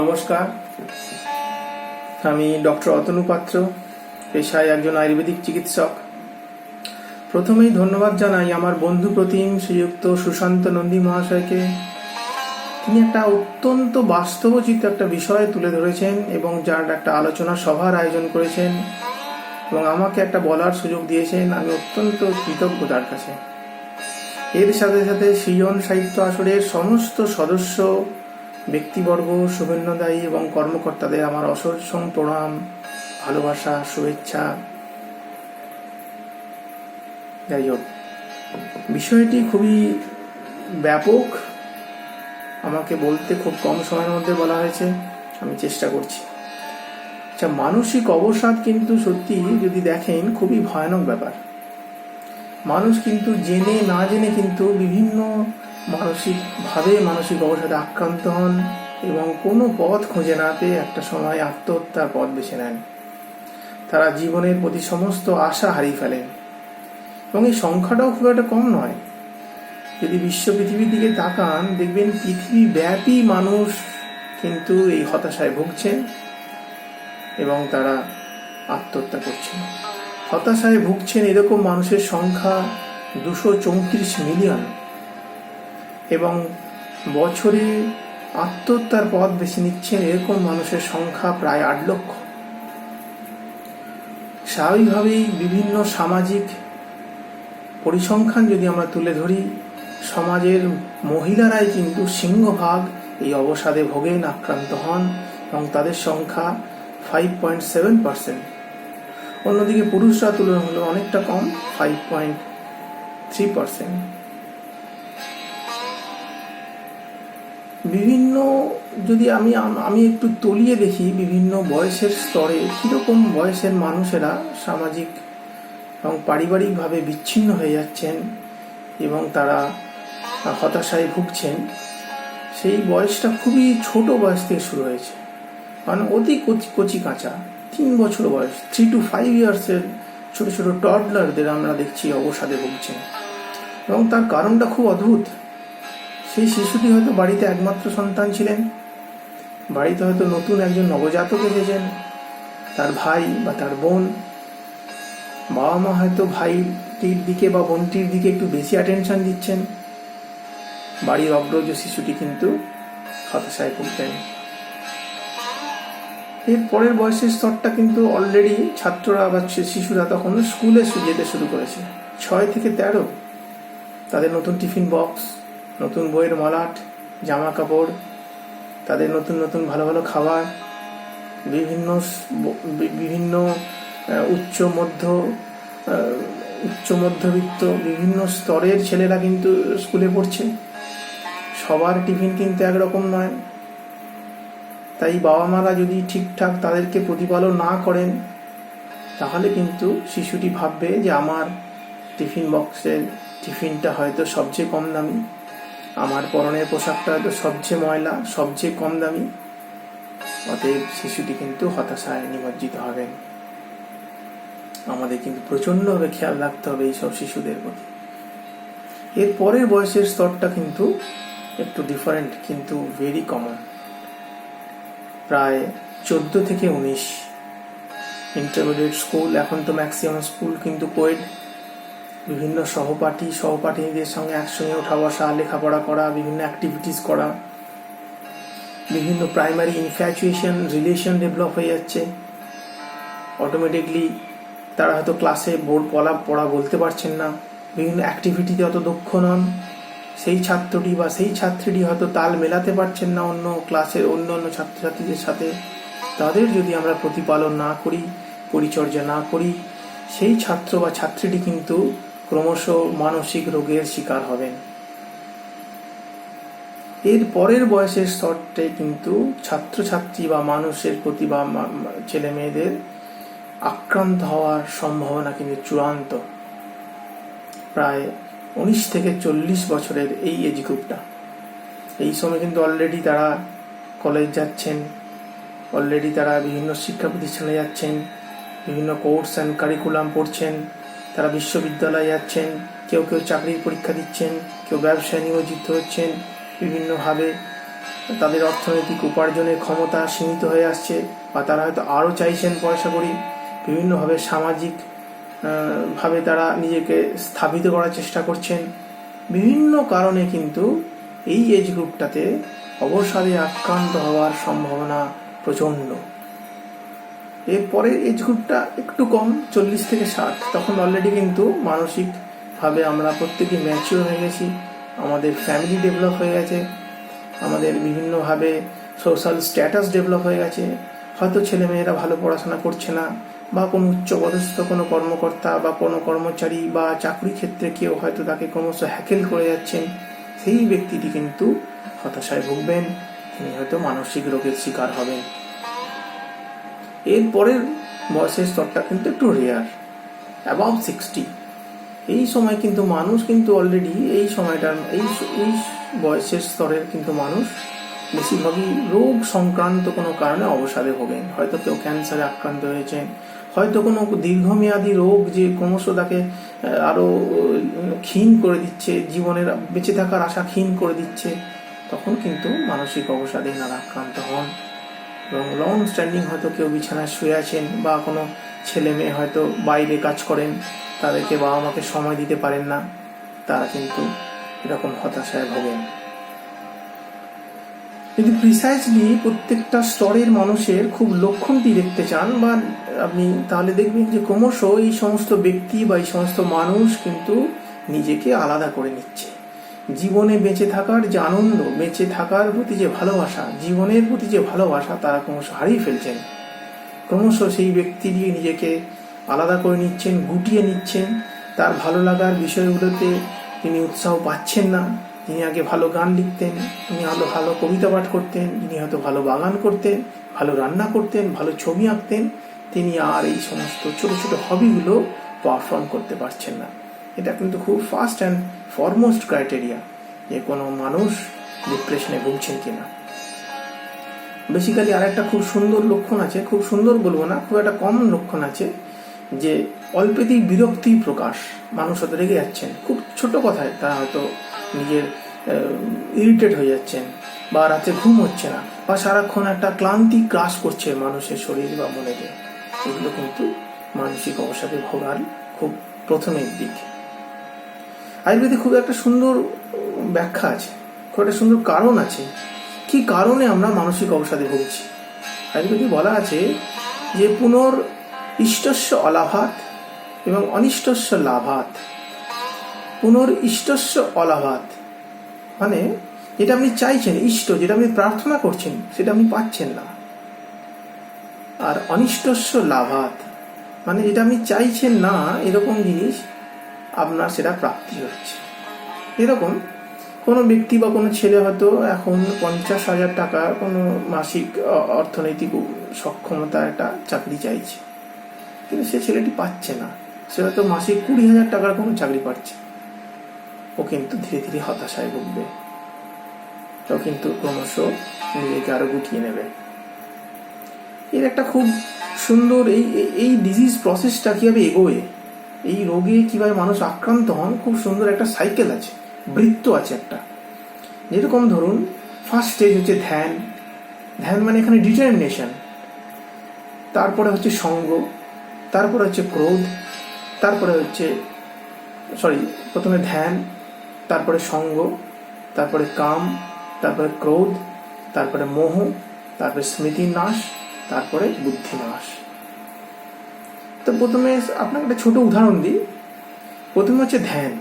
নমস্কার, আমি ডক্টর অতনু পাত্র, পেশায় একজন আয়ুর্বেদিক চিকিৎসক। প্রথমেই ধন্যবাদ জানাই আমার বন্ধু প্রতিম শ্রীযুক্ত সুশান্ত নন্দী মহাশয়কে। তিনি একটা অত্যন্ত বাস্তবোচিত একটা বিষয় তুলে ধরেছেন এবং যার একটা আলোচনা সভার আয়োজন করেছেন এবং আমাকে একটা বলার সুযোগ দিয়েছেন। আমি অত্যন্ত কৃতজ্ঞ তার কাছে। এর সাথে সাথে সৃজন সাহিত্য আসরের সমস্ত সদস্য, ব্যক্তিবর্গ, শুভেচ্ছাদায়ী এবং কর্মকর্তাদের আমার অসংখ্য প্রণাম, ভালোবাসা, শুভেচ্ছা। যাই হোক, বিষয়টি খুবই ব্যাপক, আমাকে বলতে খুব কম সময়ের মধ্যে বলা হয়েছে, আমি চেষ্টা করছি। আচ্ছা, মানসিক অবসাদ কিন্তু সত্যি যদি দেখেন খুবই ভয়ানক ব্যাপার। মানুষ কিন্তু জেনে না জেনে কিন্তু বিভিন্ন মানসিক অবসাদে আক্রান্ত হন এবং কোনো পথ খুঁজে না পেয়ে একটা সময় আত্মহত্যার পথ বেছে নেন। তারা জীবনের প্রতি সমস্ত আশা হারিয়ে ফেলেন এবং এই সংখ্যাটাও খুব একটা কম নয়। যদি পৃথিবীর দিকে তাকান, দেখবেন পৃথিবীব্যাপী মানুষ কিন্তু এই হতাশায় ভুগছেন এবং তারা আত্মহত্যা করছেন। হতাশায় ভুগছেন এরকম মানুষের সংখ্যা 234 মিলিয়ন এবং বছরে আত্মহত্যার পথ বেছে নিচ্ছেন এরকম মানুষের সংখ্যা প্রায় 8 লক্ষ। স্বাভাবিকভাবেই বিভিন্ন সামাজিক পরিসংখ্যান যদি আমরা তুলে ধরি, সমাজের মহিলারাই কিন্তু সিংহভাগ এই অবসাদে ভোগেন, আক্রান্ত হন এবং তাদের সংখ্যা 5.7%। অন্যদিকে পুরুষরা তুলনা হলো অনেকটা কম, 5.3%। বিভিন্ন যদি আমি একটু তলিয়ে দেখি, বিভিন্ন বয়সের স্তরে কিরকম বয়সের মানুষেরা সামাজিক এবং পারিবারিকভাবে বিচ্ছিন্ন হয়ে যাচ্ছেন এবং তারা হতাশায় ভুগছেন। সেই বয়সটা খুবই ছোট বয়স থেকে শুরু হয়েছে, মানে অতি কচি কাঁচা 3 বছর বয়স, 3 to 5 ইয়ার্সের ছোট ছোট টডলারদের আমরা দেখছি অবসাদে ভুগছেন। এবং তার কারণটা খুব অদ্ভুত। সেই শিশুটি হয়তো বাড়িতে একমাত্র সন্তান ছিলেন, বাড়িতে হয়তো নতুন একজন নবজাতক এসেছেন, তার ভাই বা তার বোন, বাবা মা হয়তো ভাইটির দিকে বা বোনটির দিকে একটু বেশি অ্যাটেনশন দিচ্ছেন। বাড়ির অগ্রজ শিশুটি কিন্তু হতাশায় ভুগতেন। এর পরের বয়সের স্তরটা কিন্তু অলরেডি ছাত্ররা বা শিশুরা তখন স্কুলে যেতে শুরু করেছে, 6 থেকে 13। তাদের নতুন টিফিন বক্স, নতুন বইয়ের মলাট, জামা কাপড়, তাদের নতুন নতুন ভালো ভালো খাবার, বিভিন্ন উচ্চ মধ্যবিত্ত বিভিন্ন স্তরের ছেলেরা কিন্তু স্কুলে পড়ছে। সবার টিফিন কিন্তু একরকম নয়। তাই বাবা মারা যদি ঠিকঠাক তাদেরকে প্রতিপালন না করেন, তাহলে কিন্তু শিশুটি ভাববে যে আমার টিফিন বক্সের টিফিনটা হয়তো সবচেয়ে কম দামি, আমার পরনের পোশাকটা হয়তো সবচেয়ে ময়লা, সবচেয়ে কম দামি। অতএব শিশুটি কিন্তু হতাশায় নিমজ্জিত হবেন। আমাদের কিন্তু প্রচণ্ডভাবে খেয়াল রাখতে হবে এইসব শিশুদের প্রতি। এর পরের বয়সের স্তরটা কিন্তু একটু ডিফারেন্ট, কিন্তু ভেরি কমন, প্রায় 14 থেকে 19। ইন্টারমিডিয়েট স্কুল, এখন তো ম্যাক্সিমাম স্কুল কিন্তু কোয়েড। বিভিন্ন সহপাঠীদের সঙ্গে একসঙ্গে ওঠা বসা, লেখাপড়া করা, বিভিন্ন অ্যাক্টিভিটিস করা, বিভিন্ন প্রাইমারি ইনফ্যাচুয়েশন রিলেশন ডেভেলপ হয়ে যাচ্ছে। অটোমেটিকলি তারা হয়তো ক্লাসে পড়া বলতে পারছেন না, বিভিন্ন অ্যাক্টিভিটিতে অত দক্ষ নন। সেই ছাত্রটি বা সেই ছাত্রীটি হয়তো তাল মেলাতে পারছেন না অন্য ক্লাসের অন্য ছাত্রছাত্রীদের সাথে। তাদের যদি আমরা প্রতিপালন না করি, পরিচর্যা না করি, সেই ছাত্র বা ছাত্রীটি কিন্তু ক্রমশ মানসিক রোগের শিকার হবেন। এর পরের বয়সের স্তরটাই কিন্তু ছাত্রছাত্রী বা মানুষের প্রতি বা ছেলে মেয়েদের আক্রান্ত হওয়ার সম্ভাবনা কিন্তু চূড়ান্ত। প্রায় 19 থেকে 40 বছরের এই এজ গ্রুপটা, এই সময় কিন্তু অলরেডি তারা কলেজ যাচ্ছেন, অলরেডি তারা বিভিন্ন শিক্ষা প্রতিষ্ঠানে যাচ্ছেন, বিভিন্ন কোর্স অ্যান্ড কারিকুলাম পড়ছেন, তারা বিশ্ববিদ্যালয়ে যাচ্ছেন, কেউ চাকরির পরীক্ষা দিচ্ছেন, কেউ ব্যবসায় নিয়োজিত হচ্ছেন, বিভিন্নভাবে তাদের অর্থনৈতিক উপার্জনের ক্ষমতা সীমিত হয়ে আসছে, বা তারা হয়তো আরও চাইছেন পয়সা করি, বিভিন্নভাবে সামাজিক ভাবে তারা নিজেকে স্থাপিত করার চেষ্টা করছেন। বিভিন্ন কারণে কিন্তু এই এজ গ্রুপটাতে অবসাদে আক্রান্ত হওয়ার সম্ভাবনা প্রচণ্ড। এরপরের এজ গ্রুপটা একটু কম, 40 থেকে 60। তখন অলরেডি কিন্তু মানসিকভাবে আমরা প্রত্যেকে ম্যাচিওর হয়ে গেছি, আমাদের ফ্যামিলি ডেভেলপ হয়ে গেছে, আমাদের বিভিন্নভাবে সোশ্যাল স্ট্যাটাস ডেভেলপ হয়ে গেছে। হয়তো ছেলেমেয়েরা ভালো পড়াশোনা করছে না, বা কোনো উচ্চপদস্থ কোনো কর্মকর্তা বা কোনো কর্মচারী বা চাকরি ক্ষেত্রে কেউ হয়তো তাকে ক্রমশ হ্যাকেল করে যাচ্ছেন, সেই ব্যক্তিটি কিন্তু হতাশায় ভুগবেন, তিনি হয়তো মানসিক রোগের শিকার হবেন। এরপরের বয়সের স্তরটা কিন্তু একটু রেয়ার, অ্যাবাভ 60। এই সময় কিন্তু মানুষ কিন্তু অলরেডি এই সময়টার এই বয়সের স্তরের কিন্তু মানুষ বেশিরভাগই রোগ সংক্রান্ত কোনো কারণে অবসাদে ভোগেন। হয়তো কেউ ক্যান্সারে আক্রান্ত হয়েছেন, হয়তো কোনো দীর্ঘমেয়াদী রোগ যে ক্রমশ তাকে আরও ক্ষীণ করে দিচ্ছে, জীবনের বেঁচে থাকার আশা ক্ষীণ করে দিচ্ছে, তখন কিন্তু মানসিক অবসাদে এনারা আক্রান্ত হন। এবং লং স্ট্যান্ডিং হয়তো কেউ বিছানায় শুয়ে আছেন, বা কোনো ছেলে মেয়ে হয়তো বাইরে কাজ করেন, তাদেরকে বাবা মাকে সময় দিতে পারেন না, তারা কিন্তু এরকম হতাশায় ভোগেন। যদি প্রিসাইজলি প্রত্যেকটা স্তরের মানুষের খুব লক্ষণটি দেখতে চান, বা আপনি তাহলে দেখবেন যে ক্রমশ এই সমস্ত ব্যক্তি বা এই সমস্ত মানুষ কিন্তু নিজেকে আলাদা করে নিচ্ছে। জীবনে বেঁচে থাকার যে আনন্দ, বেঁচে থাকার প্রতি যে ভালোবাসা, জীবনের প্রতি যে ভালোবাসা, তারা ক্রমশ হারিয়ে ফেলছেন। ক্রমশ সেই ব্যক্তি দিয়ে নিজেকে আলাদা করে নিচ্ছেন, গুটিয়ে নিচ্ছেন। তার ভালো লাগার বিষয়গুলোতে তিনি উৎসাহ পাচ্ছেন না। তিনি আগে ভালো গান লিখতেন, তিনি ভালো কবিতা পাঠ করতেন, তিনি হয়তো ভালো বাগান করতেন, ভালো রান্না করতেন, ভালো ছবি আঁকতেন, তিনি আর এই সমস্ত ছোট ছোট হবিগুলো পারফর্ম করতে পারছেন না। এটা কিন্তু খুব ফার্স্ট অ্যান্ড ফরমোস্ট ক্রাইটেরিয়া যে কোনো মানুষ ডিপ্রেশনে ভুগছেন কিনা। বেসিক্যালি আর একটা খুব সুন্দর লক্ষণ আছে, খুব সুন্দর বলবো না, খুব একটা কমন লক্ষণ আছে, যে অল্পেতেই বিরক্তি প্রকাশ। মানুষ হয়তো রেগে যাচ্ছেন খুব ছোট কথায়, তারা হয়তো নিজের ইরিটেট হয়ে যাচ্ছেন, বা রাতে ঘুম হচ্ছে না, বা সারাক্ষণ একটা ক্লান্তি গ্রাস করছে মানুষের শরীর বা মনেতে। এগুলো কিন্তু মানসিক অবসাদে ভোগার খুব প্রথমের দিক। আয়ুর্বেদে খুব একটা সুন্দর ব্যাখ্যা আছে, খুব একটা সুন্দর কারণ আছে কি কারণে আমরা মানসিক অবসাদে ভুগছি। আয়ুর্বেদে বলা আছে যে পুনর ইষ্টস্য অলাভাত এবং অনিষ্টস্য লাভাত। পুনর ইষ্টস্য অলাভাত মানে যেটা আপনি চাইছেন, ইষ্ট যেটা আপনি প্রার্থনা করছেন, সেটা আপনি পাচ্ছেন না। আর অনিষ্টস্য লাভাত মানে যেটা আপনি চাইছেন না এরকম জিনিস আপনার সেটা প্রাপ্তি হচ্ছে। এরকম কোনো ব্যক্তি বা কোনো ছেলে হয়তো এখন 50,000 টাকা কোনো মাসিক অর্থনৈতিক সক্ষমতা একটা চাকরি চাইছে, কিন্তু সে ছেলেটি পাচ্ছে না। সে হয়তো মাসিক 20,000 টাকার কোনো চাকরি পাচ্ছে। ও কিন্তু ধীরে ধীরে হতাশায় ভুগবে, ও কিন্তু ক্রমশ নিজেকে আরো গুটিয়ে নেবে। এর একটা খুব সুন্দর এই ডিজিজ প্রসেসটা কিভাবে এগোয়, এই রোগে কিভাবে মানুষ আক্রান্ত হন, খুব সুন্দর একটা সাইকেল আছে, বৃত্ত আছে একটা। যেরকম ধরুন ফার্স্ট স্টেজ হচ্ছে ধ্যান। ধ্যান মানে এখানে ডিটারমিনেশন। তারপরে হচ্ছে সঙ্গ, তারপরে হচ্ছে ক্রোধ, তারপরে হচ্ছে প্রথমে ধ্যান, তারপরে সঙ্গ, তারপরে কাম, তারপরে ক্রোধ, তারপরে মোহ, তারপরে স্মৃতি নাশ, তারপরে বুদ্ধি নাশ। তো প্রথমে আপনাকে একটা ছোট উদাহরণ দিই। প্রথমে হচ্ছে ধ্যান।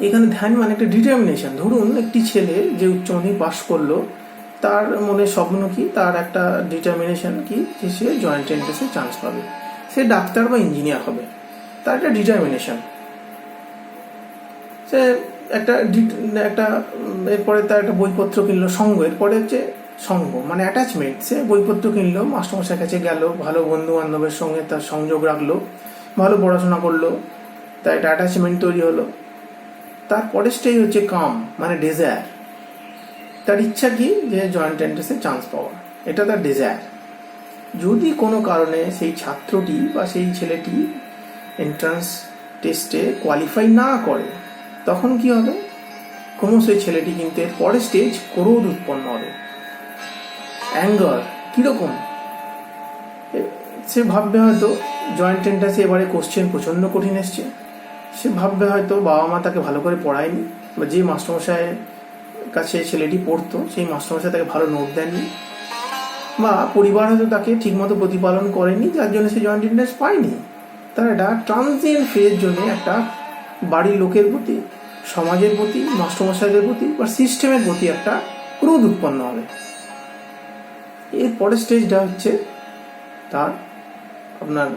এখানে ধ্যান মানে একটা ডিটারমিনেশন। ধরুন একটি ছেলে যে উচ্চ মাধ্যমিক পাস করলো, তার মনে স্বপ্ন কি, তার একটা ডিটারমিনেশন কি যে সে জয়েন্ট এন্ট্রান্সে চান্স পাবে, সে ডাক্তার বা ইঞ্জিনিয়ার হবে, তার একটা ডিটারমিনেশন। সে একটা এরপরে তার একটা বইপত্র কিনলো, সঙ্গ। এরপরে হচ্ছে সঙ্গ মানে অ্যাটাচমেন্ট। সে বইপত্র কিনলো, মাস্টারমশাইয়ের কাছে গেল, ভালো বন্ধু বান্ধবের সঙ্গে তার সংযোগ রাখলো, ভালো পড়াশোনা করলো, তার একটা অ্যাটাচমেন্ট তৈরি হলো। তারপরে স্টেজ হচ্ছে কাম মানে ডিজায়ার। তার ইচ্ছা কি যে জয়েন্ট এন্ট্রান্সে চান্স পাওয়া, এটা তার ডিজায়ার। যদি কোনো কারণে সেই ছাত্রটি বা সেই ছেলেটি এন্ট্রান্স টেস্টে কোয়ালিফাই না করে, তখন কি হবে? ক্রমশ এই ছেলেটি কিন্তু এর পরের স্টেজ ক্রোধ উৎপন্ন হবে, অ্যাঙ্গার। কিরকম? সে ভাববে হয়তো জয়েন্ট টেন্ডাসে এবারে কোশ্চেন প্রচণ্ড কঠিন এসছে, সে ভাববে হয়তো বাবা মা তাকে ভালো করে পড়ায়নি, বা যে মাস্টারমশাইয়ের কাছে ছেলেটি পড়তো সেই মাস্টারমশাই তাকে ভালো নোট দেননি, বা পরিবার হয়তো তাকে ঠিকমতো প্রতিপালন করেনি, যার জন্য সে জয়েন্ট টেন্ডাস পায়নি। তার একটা ট্রানজিয়েন্ট ফেজের জন্য একটা বাড়ির লোকের প্রতি, সমাজের প্রতি, মাস্টারমশাইদের প্রতি বা সিস্টেমের প্রতি একটা ক্রোধ উৎপন্ন হবে। এর পরের স্টেজটা হচ্ছে তার আপনার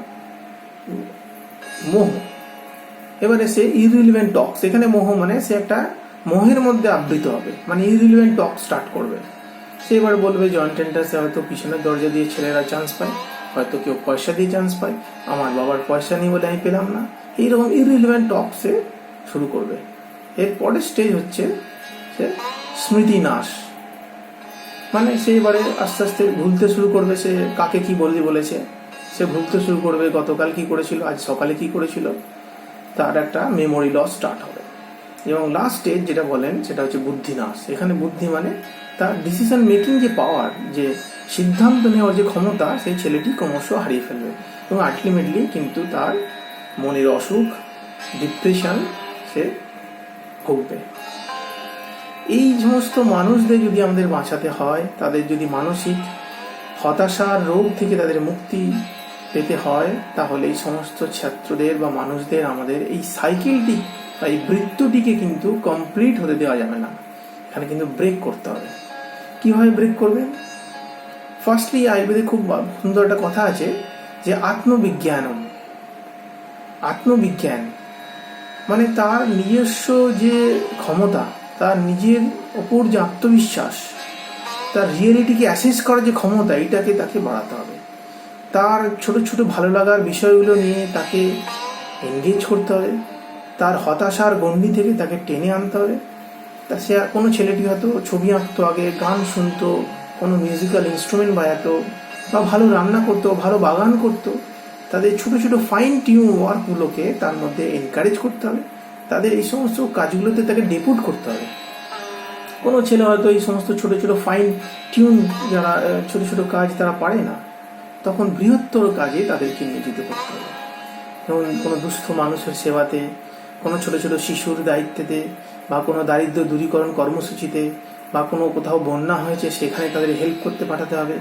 মোহ। এবারে সে ইররিলেভেন্ট টক্স, এখানে মোহ মানে সে একটা মোহের মধ্যে আবৃত হবে, মানে ইররিলেভেন্ট টক স্টার্ট করবে। সে এবার বলবে জয়েন্ট টেন্ডাসে হয়তো পিছনের দরজা দিয়ে ছেলেরা চান্স পায়, হয়তো কেউ পয়সা দিয়ে চান্স পায়, আমার বাবার পয়সা নেই বলে আমি পেলাম না, এইরকম ইররিলেভেন্ট টক সে শুরু করবে। এর পরের স্টেজ হচ্ছে সে স্মৃতি নাশ, মানে সে এবারে আস্তে আস্তে ভুলতে শুরু করবে, সে কাকে কি বলেছে সে ভুলতে শুরু করবে, গতকাল কি করেছিল, আজ সকালে কি করেছিল, তার একটা মেমোরি লস স্টার্ট হবে। এবং লাস্ট স্টেজ যেটা বলেন সেটা হচ্ছে বুদ্ধিনাশ। এখানে বুদ্ধি মানে তার ডিসিশন মেকিং যে পাওয়ার, যে সিদ্ধান্ত নেওয়ার যে ক্ষমতা, সেই ছেলেটি ক্রমশ হারিয়ে ফেলবে এবং আলটিমেটলি কিন্তু তার মনের অসুখ, ডিপ্রেশন সে ভুগবে। এই সমস্ত মানুষদের যদি আমাদের বাঁচাতে হয়, তাদের যদি মানসিক হতাশার রোগ থেকে তাদের মুক্তি পেতে হয়, তাহলে এই সমস্ত ছাত্রদের বা মানুষদের আমাদের এই সাইকেলটি বা এই বৃত্তটিকে কিন্তু কমপ্লিট হতে দেওয়া যাবে না, এখানে কিন্তু ব্রেক করতে হবে। কিভাবে ব্রেক করবেন? ফার্স্টলি আয়ুর্বেদে খুব সুন্দর একটা কথা আছে যে আত্মবিজ্ঞান মানে তার নিজস্ব যে ক্ষমতা, তার নিজের ওপর যে আত্মবিশ্বাস, তার রিয়েলিটিকে অ্যাসেস করার যে ক্ষমতা, এটাকে তাকে বাড়াতে হবে। তার ছোট ছোট ভালো লাগার বিষয়গুলো নিয়ে তাকে এনগেজ করতে হবে, তার হতাশার গণ্ডি থেকে তাকে টেনে আনতে হবে। তা সে কোনো ছেলেটি হয়তো ছবি আঁকতো আগে, গান শুনতো, কোনো মিউজিক্যাল ইনস্ট্রুমেন্ট বাজাতো, বা ভালো রান্না করতো, ভালো বাগান করতো, তাদের ছোট ছোট ফাইন টিউন ওয়ার্কগুলোকে তার মধ্যে এনকারেজ করতে হবে, তাদের এই সমস্ত কাজগুলোতে তাকে ডেপুট করতে হবে। কোনো ছেলে হয়তো এই সমস্ত ছোট ছোট ফাইন টিউন যারা ছোট ছোট কাজ তারা পারে না, তখন বৃহত্তর কাজে তাদেরকে নিয়োজিত করতে হবে। যেমন কোনো দুস্থ মানুষের সেবাতে, কোনো ছোট ছোট শিশুর দায়িত্বেতে, বা কোনো দারিদ্র দূরীকরণ কর্মসূচিতে, বা কোনো কোথাও বন্যা হয়েছে সেখানে তাদের হেল্প করতে পাঠাতে হবে।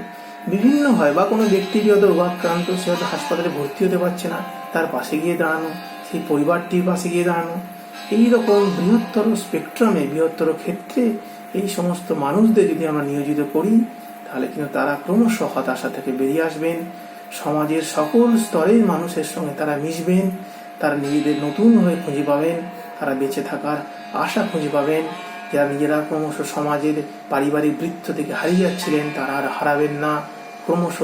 বিভিন্ন হয়, বা কোনো ব্যক্তি হয়তো রোগাক্রান্ত, সে হয়তো হাসপাতালে ভর্তি হতে পারছে না, তার পাশে গিয়ে দাঁড়ানো, সেই পরিবারটির পাশে গিয়ে দাঁড়ানো। এইরকম বৃহত্তর স্পেকট্রামে, বৃহত্তর ক্ষেত্রে এই সমস্ত মানুষদের যদি আমরা নিয়োজিত করি, তাহলে কিন্তু তারা ক্রমশ হতাশা থেকে বেরিয়ে আসবেন, সমাজের সকল স্তরের মানুষের সঙ্গে তারা মিশবেন, তারা নিজেদের নতুন হয়ে খুঁজে পাবেন, তারা বেঁচে থাকার আশা খুঁজে পাবেন। যারা নিজেরা ক্রমশ সমাজের পারিবারিক বৃত্ত থেকে হারিয়ে যাচ্ছিলেন, তারা আর হারাবেন না, ক্রমশ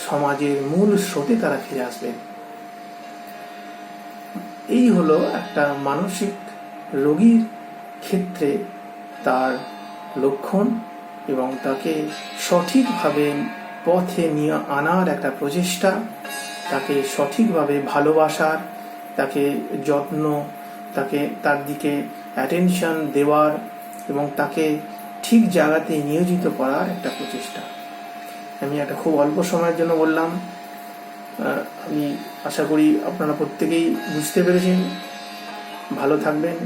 সমাজের মূল স্রোতে তারা ফিরে আসবেন। এই হলো একটা মানসিক রোগীর ক্ষেত্রে তার লক্ষণ, এবং তাকে সঠিকভাবে পথে নিয়ে আনার একটা প্রচেষ্টা, তাকে সঠিকভাবে ভালোবাসার, তাকে যত্ন, তার দিকে অ্যাটেনশন দেওয়ার এবং তাকে ঠিক জায়গাতে নিয়োজিত করার একটা প্রচেষ্টা। আমি একটা খুব অল্প সময়ের জন্য বললাম, আমি আশা করি আপনারা প্রত্যেকেই বুঝতে পেরেছেন। ভালো থাকবেন,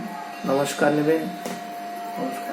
নমস্কার নেবেন, নমস্কার।